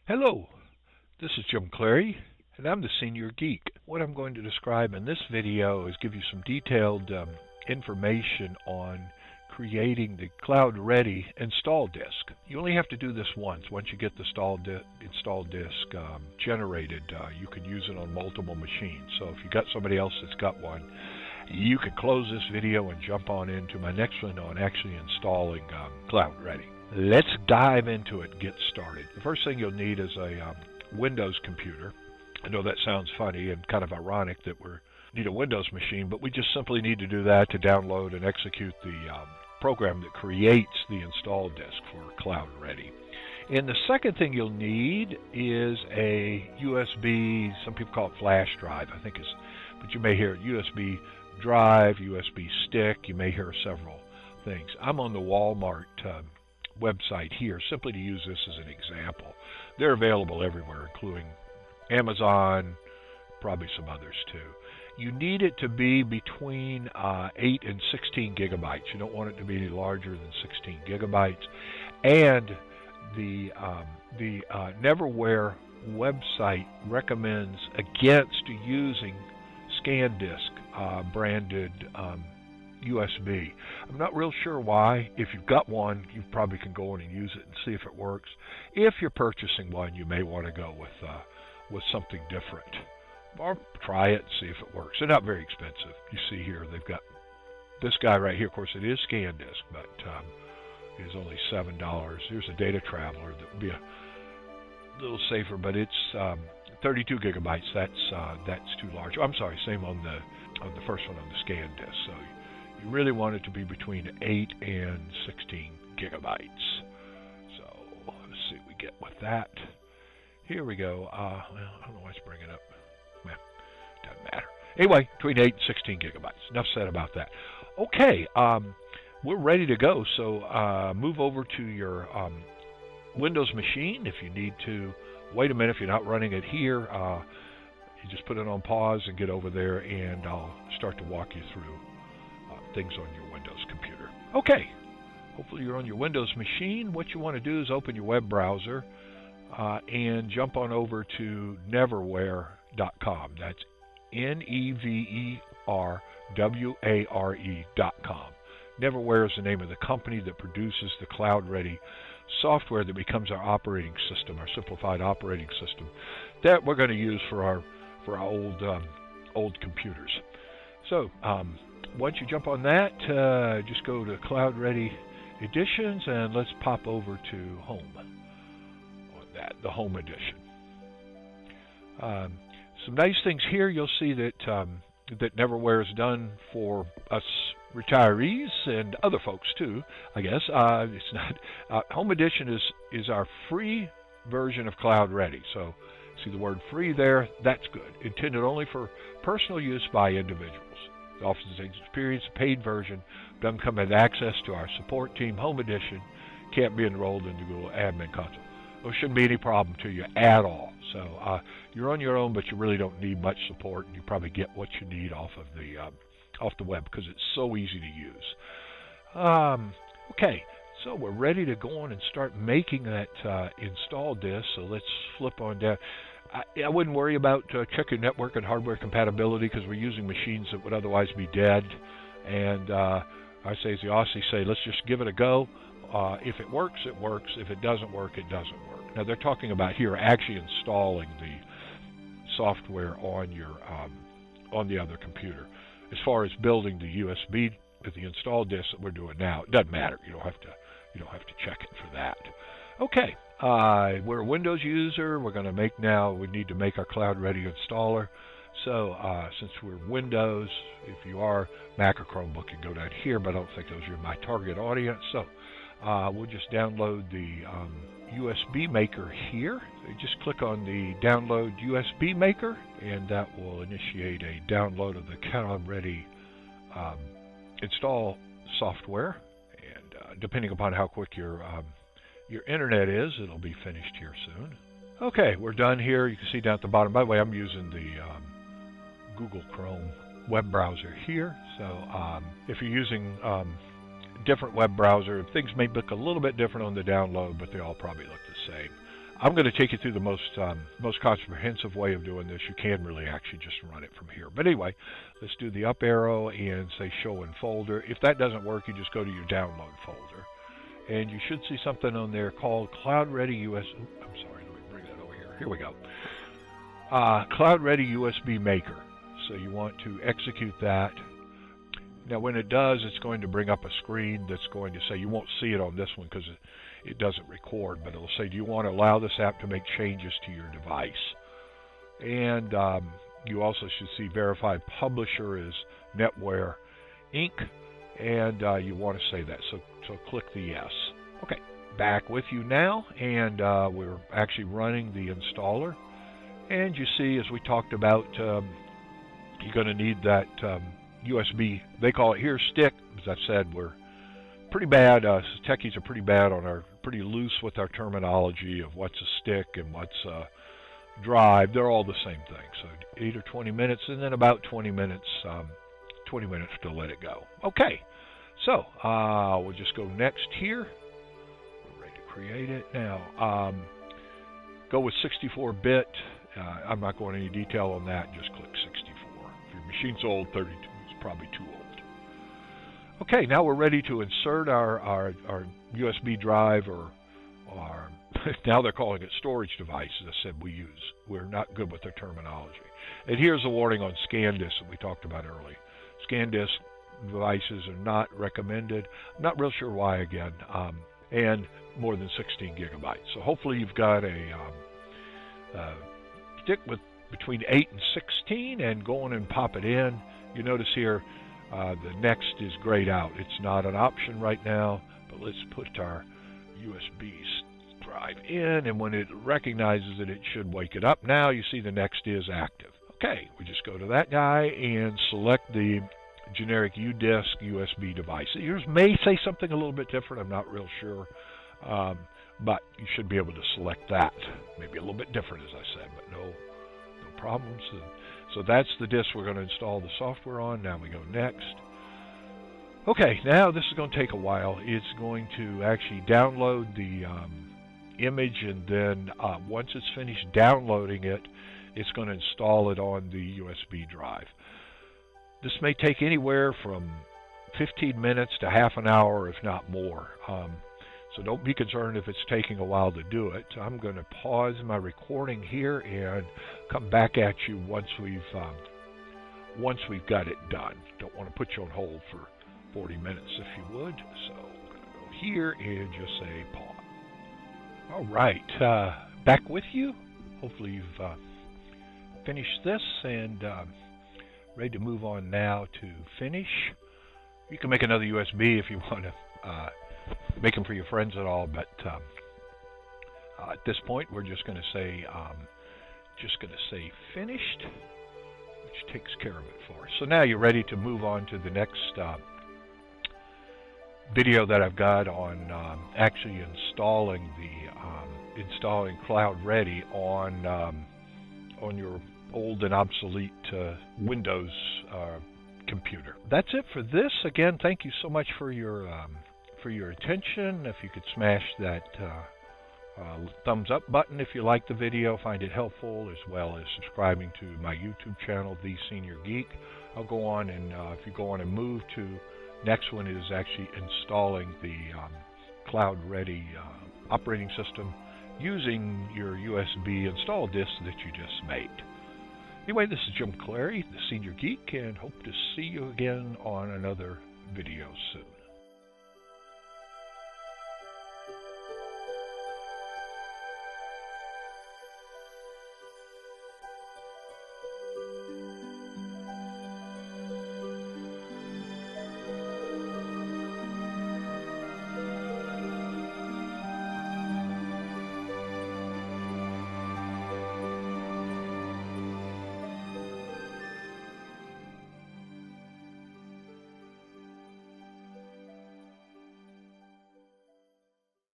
Hello, this is Jim Clary, and I'm the Senior Geek. What I'm going to describe in this video is give you some detailed information on creating the CloudReady install disk. You only have to do this once. Once you get the install disk generated, you can use it on multiple machines. So if you got somebody else that's got one, you can close this video and jump on into my next one on actually installing CloudReady. Let's dive into it and get started. The first thing you'll need is a Windows computer. I know that sounds funny and kind of ironic that we need a Windows machine, but we just simply need to do that to download and execute the program that creates the install disk for CloudReady. And the second thing you'll need is a USB, some people call it flash drive, I think it's, but you may hear USB drive, USB stick, you may hear several things. I'm on the Walmart website here simply to use this as an example. They're available everywhere, including Amazon, probably some others too. You need it to be between 8 and 16 gigabytes. You don't want it to be any larger than 16 gigabytes. And the Neverware website recommends against using ScanDisk branded USB. I'm not real sure why. If you've got one, you probably can go in and use it and see if it works. If you're purchasing one, you may want to go with something different, or try it and see if it works. They're not very expensive. You see here, they've got this guy right here. Of course, it is ScanDisk, but it is only $7. Here's a Data Traveler that would be a little safer, but it's 32 gigabytes. That's too large. I'm sorry, same on the first one on the ScanDisk. So you really want it to be between 8 and 16 gigabytes. So let's see what we get with that. Here we go. Well, I don't know why it's bringing up. Well, doesn't matter. Anyway, between 8 and 16 gigabytes. Enough said about that. Okay, we're ready to go. So move over to your Windows machine. If you need to wait a minute, if you're not running it here, you just put it on pause and get over there, and I'll start to walk you through things on your Windows computer. Okay, hopefully you're on your Windows machine. What you want to do is open your web browser and jump on over to Neverware.com. That's Neverware.com. Neverware is the name of the company that produces the CloudReady software that becomes our operating system, our simplified operating system that we're going to use for our old computers. So once you jump on that, just go to CloudReady Editions, and let's pop over to Home. On that, the Home Edition. Some nice things here. You'll see that that Neverware has done for us retirees and other folks too, I guess. It's not Home Edition is our free version of CloudReady. So see the word free there. That's good. Intended only for personal use by individuals. The Office Experience paid version doesn't come with access to our support team. Home Edition can't be enrolled in the Google Admin Console. There shouldn't be any problem to you at all. So you're on your own, but you really don't need much support, and you probably get what you need off the web because it's so easy to use. Okay, so we're ready to go on and start making that install disk. So let's flip on down. I wouldn't worry about checking network and hardware compatibility because we're using machines that would otherwise be dead. And I say, as the Aussies say, let's just give it a go. If it works, it works. If it doesn't work, it doesn't work. Now they're talking about here actually installing the software on your on the other computer. As far as building the USB with the install disk that we're doing now, it doesn't matter. You don't have to check it for that. Okay, we're a Windows user. We're going to make now. We need to make our CloudReady installer. So since we're Windows, if you are Mac or Chromebook, you can go down here. But I don't think those are my target audience. So we'll just download the USB maker here. So you just click on the download USB maker, and that will initiate a download of the CloudReady install software. And depending upon how quick your internet is, it'll be finished here soon. Okay, we're done here. You can see down at the bottom. By the way, I'm using the Google Chrome web browser here. So if you're using different web browser, things may look a little bit different on the download, but they all probably look the same. I'm going to take you through the most comprehensive way of doing this. You can really actually just run it from here. But anyway, let's do the up arrow and say show in folder. If that doesn't work, you just go to your download folder. And you should see something on there called CloudReady US. I'm sorry, let me bring that over here. Here we go. CloudReady USB Maker. So you want to execute that. Now when it does, it's going to bring up a screen that's going to say, you won't see it on this one because it doesn't record, but it'll say, do you want to allow this app to make changes to your device? And you also should see verified publisher is Neverware Inc. And you want to say that, so click the yes. Okay, back with you now, and we're actually running the installer. And you see, as we talked about, you're going to need that USB, they call it here stick. As I said, we're pretty bad, techies are pretty bad on pretty loose with our terminology of what's a stick and what's a drive. They're all the same thing. So 8 or 20 minutes, and then about 20 minutes to let it go. Okay, so we'll just go next here. We're ready to create it now. Go with 64-bit. I'm not going into any detail on that. Just click 64. If your machine's old, 32 is probably too old. Okay, now we're ready to insert our USB drive, or now they're calling it storage device. As I said, we're not good with their terminology. And here's a warning on ScanDisk that we talked about earlier. ScanDisk devices are not recommended. I'm not real sure why again, and more than 16 gigabytes. So hopefully you've got a stick with between 8 and 16, and go on and pop it in. You notice here the next is grayed out. It's not an option right now, but let's put our USB drive in, and when it recognizes it, it should wake it up. Now you see the next is active. Okay, we just go to that guy and select the generic UDisk USB device. Yours may say something a little bit different. I'm not real sure, but you should be able to select that. Maybe a little bit different, as I said, but no problems. So that's the disk we're going to install the software on. Now we go next. Okay, now this is going to take a while. It's going to actually download the image, and then once it's finished downloading it, it's going to install it on the USB drive. This may take anywhere from 15 minutes to half an hour, if not more. So don't be concerned if it's taking a while to do it. I'm going to pause my recording here and come back at you once we've got it done. Don't want to put you on hold for 40 minutes if you would. So I'm going to go here and just say pause. All right, back with you. Hopefully you've finished this and ready to move on now to finish. You can make another USB if you want to make them for your friends and all, but at this point we're just going to say finished, which takes care of it for us. So now you're ready to move on to the next video that I've got on actually installing CloudReady on your old and obsolete Windows computer. That's it for this. Again, thank you so much for your attention. If you could smash that thumbs up button if you like the video, find it helpful, as well as subscribing to my YouTube channel, The Senior Geek. I'll go on and if you go on and move to next one is actually installing the CloudReady operating system using your USB install disk that you just made. Anyway, this is Jim Clary, The Senior Geek, and hope to see you again on another video soon.